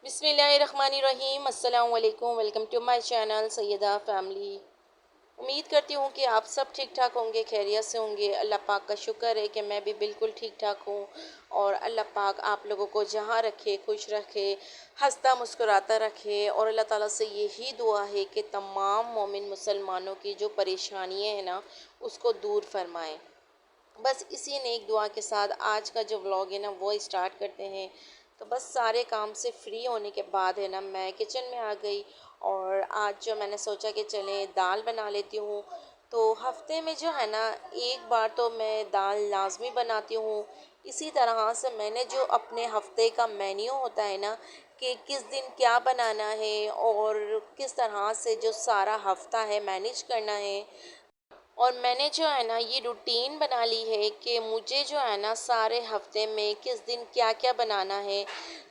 बिस्मिल्लाहिर्रहमानिर्रहीम। अस्सलाम वालेकुम। Welcome to my channel Syeda family. उम्मीद करती हूँ कि आप सब ठीक ठाक होंगे, खैरियत से होंगे। अल्लाह पाक का शुक्र है कि मैं भी बिल्कुल ठीक ठाक हूँ। और अल्लाह पाक आप लोगों को जहाँ रखे खुश रखे, हंसता मुस्कुराता रखे। और अल्लाह ताला से यही दुआ है कि तमाम मोमिन मुसलमानों की जो परेशानियाँ हैं ना, उसको दूर फरमाएँ। बस इसी नेक दुआ के साथ आज का जो व्लॉग है ना वो स्टार्ट करते हैं। तो बस सारे काम से फ्री होने के बाद है ना मैं किचन में आ गई। और आज जो मैंने सोचा कि चलें दाल बना लेती हूँ। तो हफ्ते में जो है ना एक बार तो मैं दाल लाजमी बनाती हूँ। इसी तरह से मैंने जो अपने हफ्ते का मेन्यू होता है ना कि किस दिन क्या बनाना है और किस तरह से जो सारा हफ्ता है मैनेज करना है। और मैंने जो है ना ये रूटीन बना ली है कि मुझे जो है ना सारे हफ्ते में किस दिन क्या क्या बनाना है।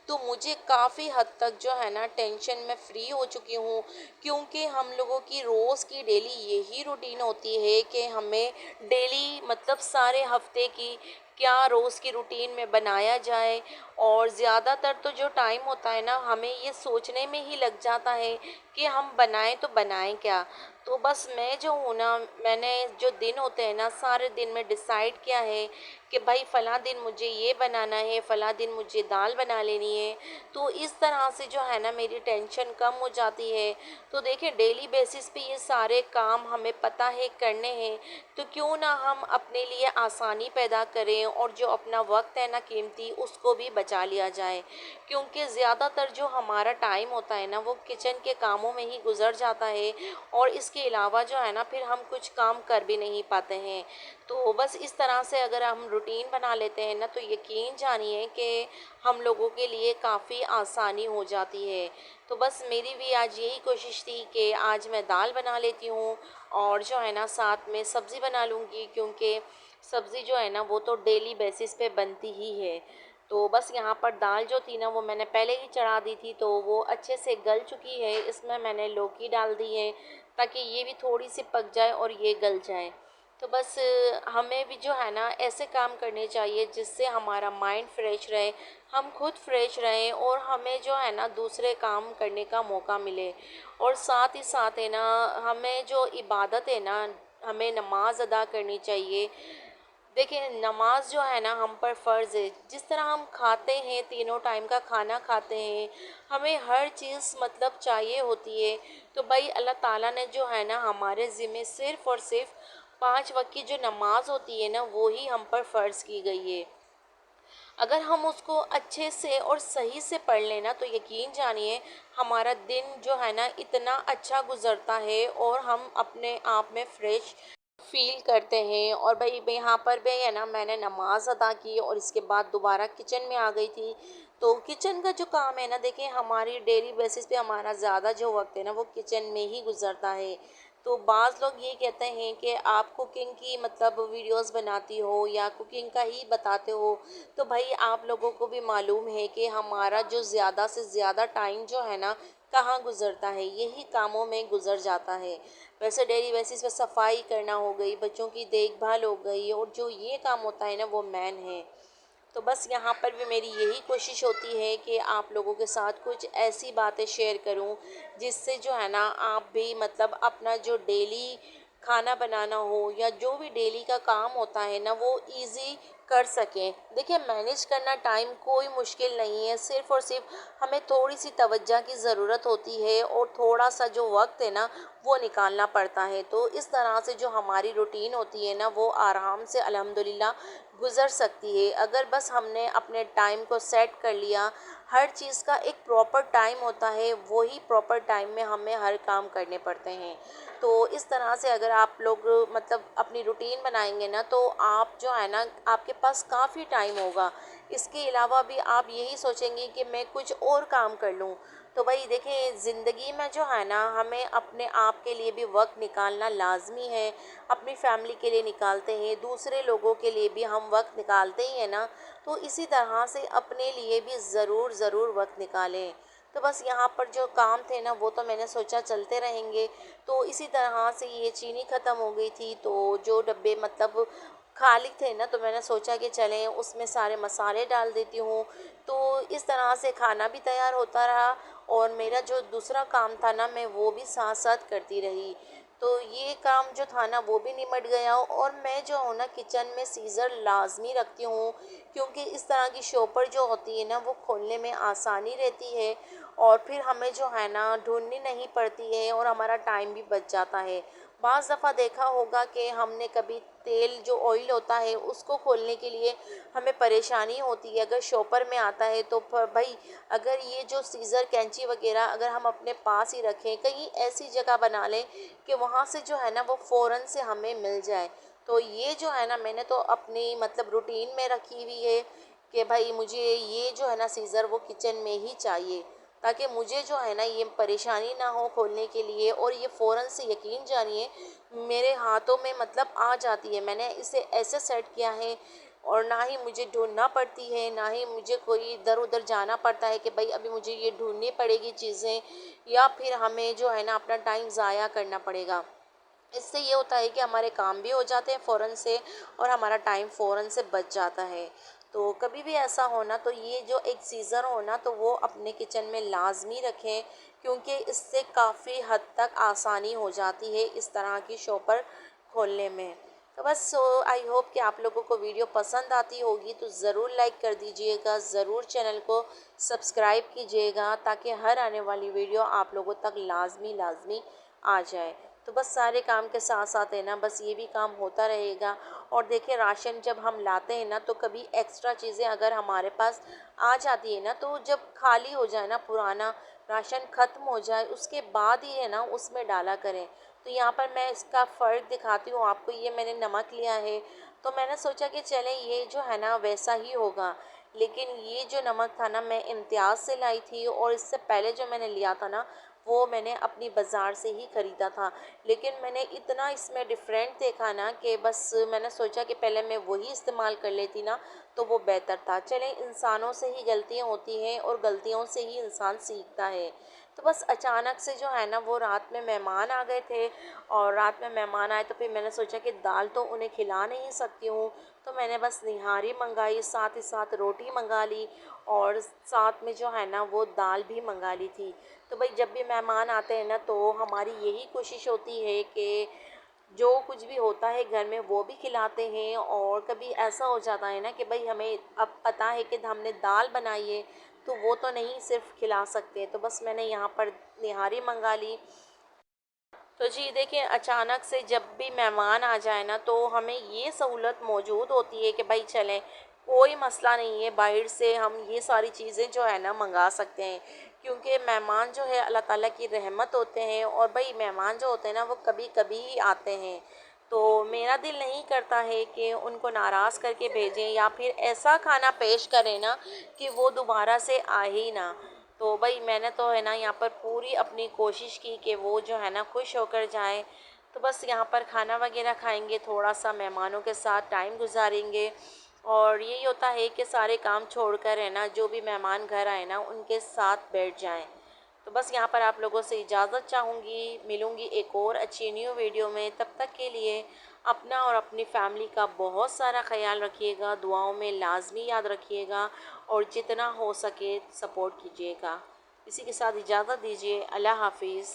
तो मुझे काफ़ी हद तक जो है ना टेंशन में फ्री हो चुकी हूँ। क्योंकि हम लोगों की रोज़ की डेली यही रूटीन होती है कि हमें डेली मतलब सारे हफ्ते की क्या रोज़ की रूटीन में बनाया जाए। और ज़्यादातर तो जो टाइम होता है ना हमें ये सोचने में ही लग जाता है कि हम बनाएं तो बनाएं क्या। तो बस मैं जो हूँ ना मैंने जो दिन होते हैं ना सारे दिन में डिसाइड किया है कि भाई फ़लाँ दिन मुझे ये बनाना है, फ़लाँ दिन मुझे दाल बना लेनी है। तो इस तरह से जो है ना मेरी टेंशन कम हो जाती है। तो देखिए डेली बेसिस पे ये सारे काम हमें पता है करने हैं। तो क्यों ना हम अपने लिए आसानी पैदा करें और जो अपना वक्त है ना कीमती उसको भी बचा लिया जाए। क्योंकि ज़्यादातर जो हमारा टाइम होता है ना वो किचन के कामों में ही गुजर जाता है। और इसके अलावा जो है ना फिर हम कुछ काम कर भी नहीं पाते हैं। तो बस इस तरह से अगर हम रूटीन बना लेते हैं ना तो यकीन जानिए कि हम लोगों के लिए काफ़ी आसानी हो जाती है। तो बस मेरी भी आज यही कोशिश थी कि आज मैं दाल बना लेती हूँ और जो है ना साथ में सब्ज़ी बना लूँगी। क्योंकि सब्ज़ी जो है ना वो तो डेली बेसिस पे बनती ही है। तो बस यहाँ पर दाल जो थी ना वो मैंने पहले ही चढ़ा दी थी तो वो अच्छे से गल चुकी है। इसमें मैंने लौकी डाल दी है ताकि ये भी थोड़ी सी पक जाए और ये गल जाए। तो बस हमें भी जो है ना ऐसे काम करने चाहिए जिससे हमारा माइंड फ्रेश रहे, हम खुद फ्रेश रहें और हमें जो है ना दूसरे काम करने का मौका मिले। और साथ ही साथ है ना हमें जो इबादत है ना हमें नमाज अदा करनी चाहिए। देखिए नमाज जो है ना हम पर फ़र्ज़ है। जिस तरह हम खाते हैं तीनों टाइम का खाना खाते हैं, हमें हर चीज़ मतलब चाहिए होती है। तो भाई अल्लाह ताला ने जो है ना हमारे ज़िम्मे सिर्फ़ और सिर्फ 5 वक्त की जो नमाज होती है ना वो ही हम पर फ़र्ज़ की गई है। अगर हम उसको अच्छे से और सही से पढ़ लेना तो यकीन जानिए हमारा दिन जो है ना इतना अच्छा गुजरता है और हम अपने आप में फ़्रेश फ़ील करते हैं। और भाई मैं यहाँ पर भी है ना मैंने नमाज़ अदा की और इसके बाद दोबारा किचन में आ गई थी। तो किचन का जो काम है ना देखिए हमारी डेली बेसिस पे हमारा ज़्यादा जो वक्त है ना वो किचन में ही गुजरता है। तो बाज़ लोग ये कहते हैं कि आप कुकिंग की मतलब वीडियोस बनाती हो या कुकिंग का ही बताते हो। तो भाई आप लोगों को भी मालूम है कि हमारा जो ज़्यादा से ज़्यादा टाइम जो है ना कहाँ गुजरता है, यही कामों में गुजर जाता है। वैसे डेली बेसिस पे सफाई करना हो गई, बच्चों की देखभाल हो गई और जो ये काम होता है ना वो मैन है। तो बस यहाँ पर भी मेरी यही कोशिश होती है कि आप लोगों के साथ कुछ ऐसी बातें शेयर करूँ जिससे जो है ना आप भी मतलब अपना जो डेली खाना बनाना हो या जो भी डेली का काम होता है ना वो इजी कर सकें। देखिए मैनेज करना टाइम कोई मुश्किल नहीं है, सिर्फ़ और सिर्फ हमें थोड़ी सी तवज्जो की ज़रूरत होती है और थोड़ा सा जो वक्त है ना वो निकालना पड़ता है। तो इस तरह से जो हमारी रूटीन होती है ना वो आराम से अल्हम्दुलिल्लाह गुज़र सकती है। अगर बस हमने अपने टाइम को सेट कर लिया। हर चीज़ का एक प्रॉपर टाइम होता है, वही प्रॉपर टाइम में हमें हर काम करने पड़ते हैं। तो इस तरह से अगर आप लोग मतलब अपनी रूटीन बनाएंगे ना तो आप जो है ना आपके पास काफ़ी टाइम होगा। इसके अलावा भी आप यही सोचेंगे कि मैं कुछ और काम कर लूँ। तो भाई देखिए ज़िंदगी में जो है ना हमें अपने आप के लिए भी वक्त निकालना लाजमी है। अपनी फैमिली के लिए निकालते हैं, दूसरे लोगों के लिए भी हम वक्त निकालते ही हैं ना। तो इसी तरह से अपने लिए भी ज़रूर ज़रूर वक्त निकालें। तो बस यहाँ पर जो काम थे ना वो तो मैंने सोचा चलते रहेंगे। तो इसी तरह से ये चीनी ख़त्म हो गई थी तो जो डब्बे मतलब खाली थे ना, तो मैंने सोचा कि चलें उसमें सारे मसाले डाल देती हूँ। तो इस तरह से खाना भी तैयार होता रहा और मेरा जो दूसरा काम था ना, मैं वो भी साथ साथ करती रही। तो ये काम जो था ना वो भी निमट गया और मैं जो हूँ ना किचन में सीज़र लाज़मी रखती हूँ, क्योंकि इस तरह की शॉपर जो होती है ना वो खोलने में आसानी रहती है और फिर हमें जो है ना ढूँढनी नहीं पड़ती है और हमारा टाइम भी बच जाता है। बाज़ दफ़ा देखा होगा कि हमने कभी तेल जो ऑयल होता है उसको खोलने के लिए हमें परेशानी होती है, अगर शॉपर में आता है तो भाई अगर ये जो सीज़र कैंची वगैरह अगर हम अपने पास ही रखें, कहीं ऐसी जगह बना लें कि वहाँ से जो है ना वो फ़ौरन से हमें मिल जाए। तो ये जो है ना मैंने तो अपनी मतलब रूटीन में रखी हुई है कि भाई मुझे ये जो है ना सीज़र वो किचन में ही चाहिए, ताकि मुझे जो है ना ये परेशानी ना हो खोलने के लिए और ये फ़ौरन से यकीन जानिए मेरे हाथों में मतलब आ जाती है। मैंने इसे ऐसे सेट किया है और ना ही मुझे ढूँढना पड़ती है, ना ही मुझे कोई इधर-उधर जाना पड़ता है कि भाई अभी मुझे ये ढूँढनी पड़ेगी चीज़ें या फिर हमें जो है ना अपना टाइम ज़ाया करना पड़ेगा। इससे ये होता है कि हमारे काम भी हो जाते हैं फ़ौरन से और हमारा टाइम फ़ौरन से बच जाता है। तो कभी भी ऐसा हो ना तो ये जो एक सीज़र हो ना तो वो अपने किचन में लाज़मी रखें, क्योंकि इससे काफ़ी हद तक आसानी हो जाती है इस तरह की शॉपर खोलने में। तो बस आई होप कि आप लोगों को वीडियो पसंद आती होगी, तो ज़रूर लाइक कर दीजिएगा, ज़रूर चैनल को सब्सक्राइब कीजिएगा ताकि हर आने वाली वीडियो आप लोगों तक लाज़मी लाज़मी आ जाए। तो बस सारे काम के साथ साथ है ना बस ये भी काम होता रहेगा। और देखिए राशन जब हम लाते हैं ना तो कभी एक्स्ट्रा चीज़ें अगर हमारे पास आ जाती है ना, तो जब खाली हो जाए ना पुराना राशन ख़त्म हो जाए उसके बाद ही है ना उसमें डाला करें। तो यहाँ पर मैं इसका फ़र्क दिखाती हूँ आपको। ये मैंने नमक लिया है तो मैंने सोचा कि चलें ये जो है ना वैसा ही होगा, लेकिन ये जो नमक था ना मैं इम्तियाज़ से लाई थी और इससे पहले जो मैंने लिया था ना वो मैंने अपनी बाज़ार से ही ख़रीदा था। लेकिन मैंने इतना इसमें डिफरेंट देखा ना कि बस मैंने सोचा कि पहले मैं वही इस्तेमाल कर लेती ना तो वो बेहतर था। चलें इंसानों से ही गलतियाँ होती हैं और गलतियों से ही इंसान सीखता है। तो बस अचानक से जो है ना वो रात में मेहमान आ गए थे और रात में मेहमान आए तो फिर मैंने सोचा कि दाल तो उन्हें खिला नहीं सकती हूँ, तो मैंने बस निहारी मंगाई, साथ ही साथ रोटी मंगा ली और साथ में जो है ना वो दाल भी मंगा ली थी। तो भाई जब भी मेहमान आते हैं ना तो हमारी यही कोशिश होती है कि जो कुछ भी होता है घर में वो भी खिलाते हैं। और कभी ऐसा हो जाता है ना कि भाई हमें अब पता है कि हमने दाल बनाई है तो वो तो नहीं सिर्फ खिला सकते, तो बस मैंने यहाँ पर निहारी मंगा ली। तो जी देखिए अचानक से जब भी मेहमान आ जाए ना तो हमें ये सहूलत मौजूद होती है कि भाई चलें कोई मसला नहीं है, बाहर से हम ये सारी चीज़ें जो है ना मंगा सकते हैं, क्योंकि मेहमान जो है अल्लाह ताला की रहमत होते हैं और भाई मेहमान जो होते हैं ना वो कभी कभी ही आते हैं। तो मेरा दिल नहीं करता है कि उनको नाराज़ करके भेजें या फिर ऐसा खाना पेश करें ना कि वो दोबारा से आ ही ना। तो भाई मैंने तो है ना यहाँ पर पूरी अपनी कोशिश की कि वो जो है ना खुश होकर जाएं। तो बस यहाँ पर खाना वगैरह खाएंगे, थोड़ा सा मेहमानों के साथ टाइम गुजारेंगे और यही होता है कि सारे काम छोड़कर है ना जो भी मेहमान घर आए ना उनके साथ बैठ जाएं। तो बस यहाँ पर आप लोगों से इजाज़त चाहूँगी, मिलूँगी एक और अच्छी न्यू वीडियो में। तब तक के लिए अपना और अपनी फैमिली का बहुत सारा ख्याल रखिएगा, दुआओं में लाजमी याद रखिएगा और जितना हो सके सपोर्ट कीजिएगा। इसी के साथ इजाज़त दीजिए। अल्लाह हाफिज़।